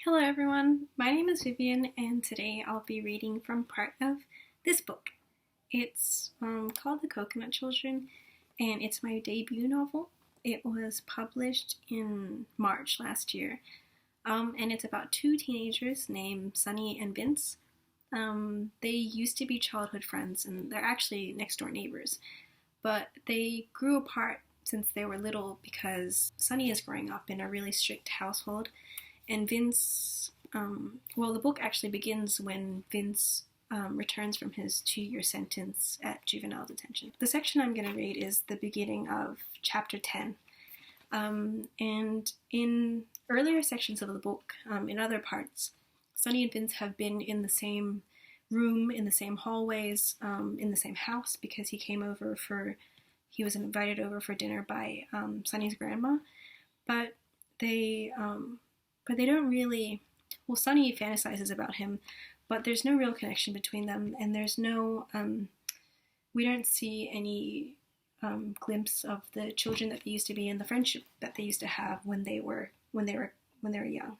Hello everyone, my name is Vivian and today I'll be reading from part of this book. It's called The Coconut Children and it's my debut novel. It was published in March last year and it's about two teenagers named Sonny and Vince. They used to be childhood friends and they're actually next door neighbors, but they grew apart since they were little because Sonny is growing up in a really strict household. And Vince, the book actually begins when Vince returns from his 2-year sentence at juvenile detention. The section I'm going to read is the beginning of chapter 10. And in earlier sections of the book, in other parts, Sonny and Vince have been in the same room, in the same hallways, in the same house because he was invited over for dinner by Sonny's grandma. But they don't really, Sonny fantasizes about him, but there's no real connection between them, and there's no, we don't see any glimpse of the children that they used to be and the friendship that they used to have when they were young.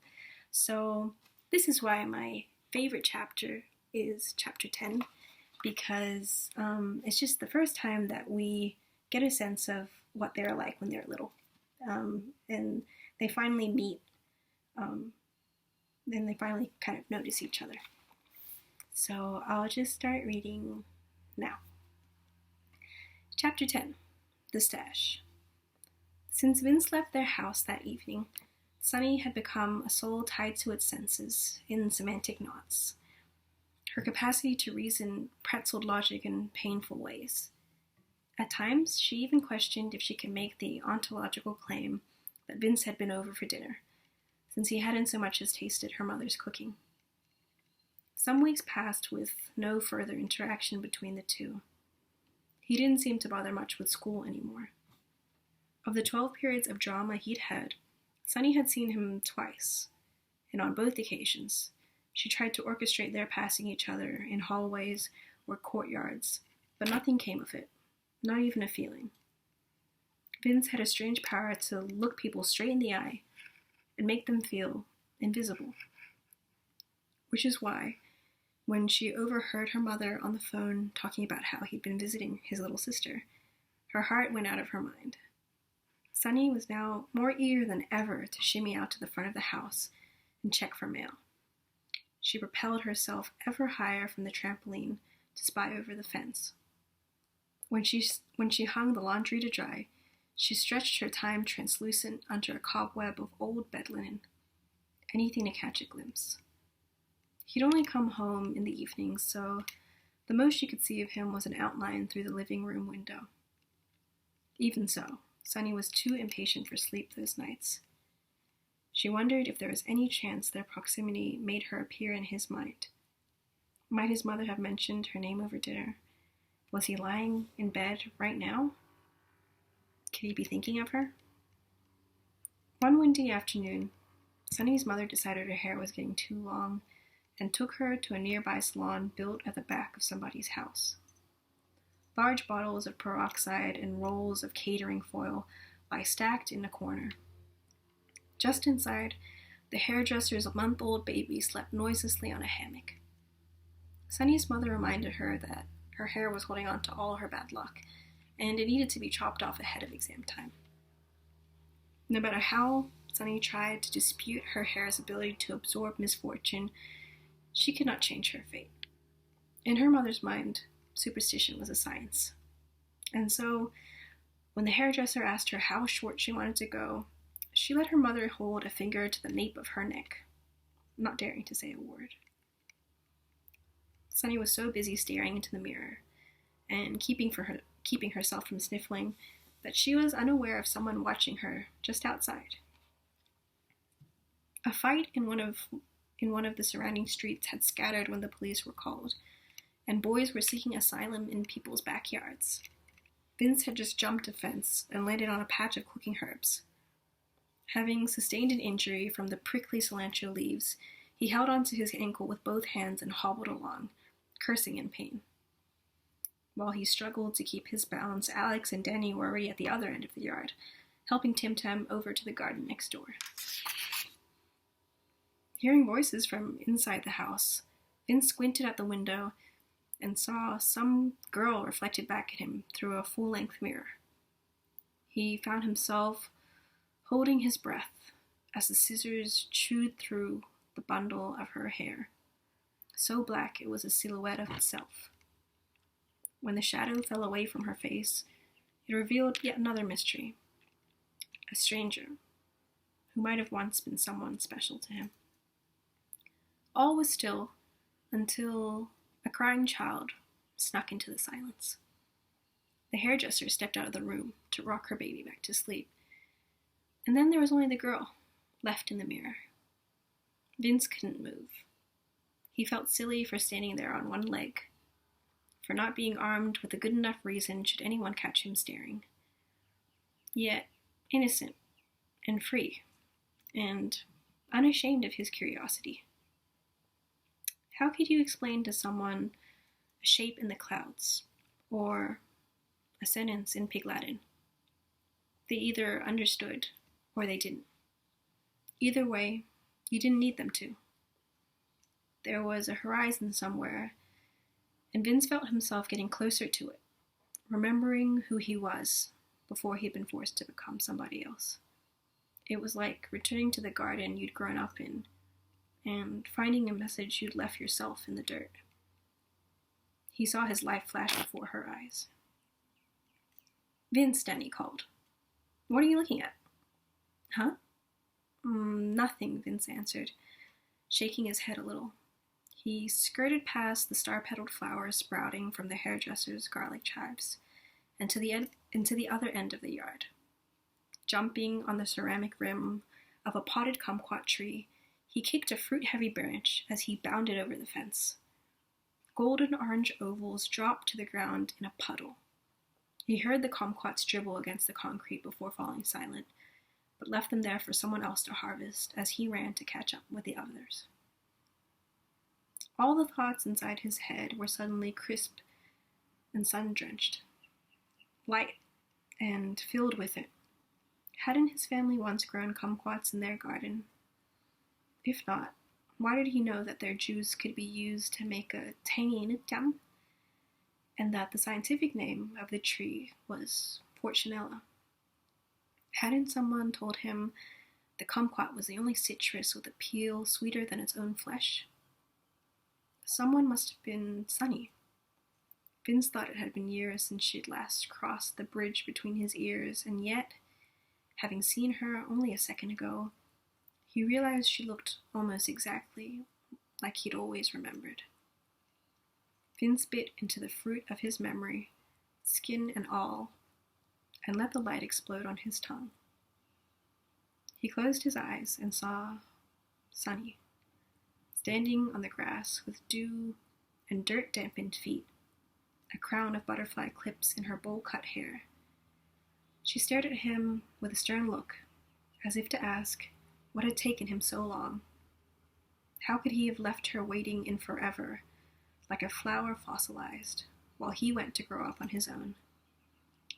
So this is why my favorite chapter is chapter 10, because it's just the first time that we get a sense of what they're like when they're little, and they finally meet. Then they finally kind of notice each other. So I'll just start reading now. Chapter 10, The Stash. Since Vince left their house that evening, Sonny had become a soul tied to its senses in semantic knots. Her capacity to reason pretzeled logic in painful ways. At times, she even questioned if she could make the ontological claim that Vince had been over for dinner, since he hadn't so much as tasted her mother's cooking. Some weeks passed with no further interaction between the two. He didn't seem to bother much with school anymore. Of the 12 periods of drama he'd had, Sonny had seen him twice, and on both occasions, she tried to orchestrate their passing each other in hallways or courtyards, but nothing came of it, not even a feeling. Vince had a strange power to look people straight in the eye and make them feel invisible. Which is why, when she overheard her mother on the phone talking about how he'd been visiting his little sister, her heart went out of her mind. Sonny was now more eager than ever to shimmy out to the front of the house and check for mail. She propelled herself ever higher from the trampoline to spy over the fence. When she hung the laundry to dry, she stretched her time translucent under a cobweb of old bed linen, anything to catch a glimpse. He'd only come home in the evening, so the most she could see of him was an outline through the living room window. Even so, Sonny was too impatient for sleep those nights. She wondered if there was any chance their proximity made her appear in his mind. Might his mother have mentioned her name over dinner? Was he lying in bed right now? Could he be thinking of her? One windy afternoon, Sonny's mother decided her hair was getting too long and took her to a nearby salon built at the back of somebody's house. Large bottles of peroxide and rolls of catering foil lie stacked in a corner. Just inside, the hairdresser's month-old baby slept noiselessly on a hammock. Sonny's mother reminded her that her hair was holding on to all her bad luck, and it needed to be chopped off ahead of exam time. No matter how Sonny tried to dispute her hair's ability to absorb misfortune, she could not change her fate. In her mother's mind, superstition was a science. And so, when the hairdresser asked her how short she wanted to go, she let her mother hold a finger to the nape of her neck, not daring to say a word. Sonny was so busy staring into the mirror and keeping herself from sniffling that she was unaware of someone watching her just outside. A fight in one of the surrounding streets had scattered when the police were called, and boys were seeking asylum in people's backyards. Vince had just jumped a fence and landed on a patch of cooking herbs. Having sustained an injury from the prickly cilantro leaves, he held onto his ankle with both hands and hobbled along, cursing in pain. While he struggled to keep his balance, Alex and Denny were already at the other end of the yard, helping Tim Tam over to the garden next door. Hearing voices from inside the house, Vince squinted at the window and saw some girl reflected back at him through a full-length mirror. He found himself holding his breath as the scissors chewed through the bundle of her hair, so black it was a silhouette of itself. When the shadow fell away from her face, it revealed yet another mystery. A stranger, who might have once been someone special to him. All was still until a crying child snuck into the silence. The hairdresser stepped out of the room to rock her baby back to sleep, and then there was only the girl left in the mirror. Vince couldn't move. He felt silly for standing there on one leg, for not being armed with a good enough reason should anyone catch him staring. Yet innocent and free, and unashamed of his curiosity. How could you explain to someone a shape in the clouds, or a sentence in Pig Latin? They either understood, or they didn't. Either way, you didn't need them to. There was a horizon somewhere, and Vince felt himself getting closer to it, remembering who he was before he'd been forced to become somebody else. It was like returning to the garden you'd grown up in, and finding a message you'd left yourself in the dirt. He saw his life flash before her eyes. "Vince," Danny called. "What are you looking at?" "Huh?" Nothing," Vince answered, shaking his head a little. He skirted past the star-petaled flowers sprouting from the hairdresser's garlic chives, and to the other end of the yard. Jumping on the ceramic rim of a potted kumquat tree, he kicked a fruit-heavy branch as he bounded over the fence. Golden orange ovals dropped to the ground in a puddle. He heard the kumquats dribble against the concrete before falling silent, but left them there for someone else to harvest as he ran to catch up with the others. All the thoughts inside his head were suddenly crisp and sun-drenched, light and filled with it. Hadn't his family once grown kumquats in their garden? If not, why did he know that their juice could be used to make a tangy jam, and that the scientific name of the tree was Fortunella? Hadn't someone told him the kumquat was the only citrus with a peel sweeter than its own flesh? Someone must have been Sonny. Vince thought it had been years since she'd last crossed the bridge between his ears, and yet, having seen her only a second ago, he realized she looked almost exactly like he'd always remembered. Vince bit into the fruit of his memory, skin and all, and let the light explode on his tongue. He closed his eyes and saw Sonny, standing on the grass with dew and dirt-dampened feet, a crown of butterfly clips in her bowl-cut hair. She stared at him with a stern look, as if to ask what had taken him so long. How could he have left her waiting in forever, like a flower fossilized, while he went to grow up on his own?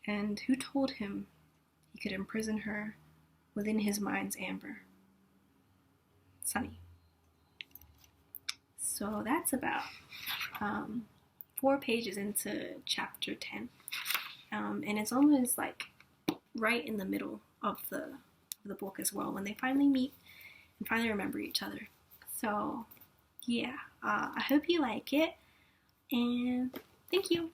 And who told him he could imprison her within his mind's amber? Sonny. So that's about 4 pages into chapter 10. And it's almost like right in the middle of the book as well, when they finally meet and finally remember each other. So yeah, I hope you like it, and thank you.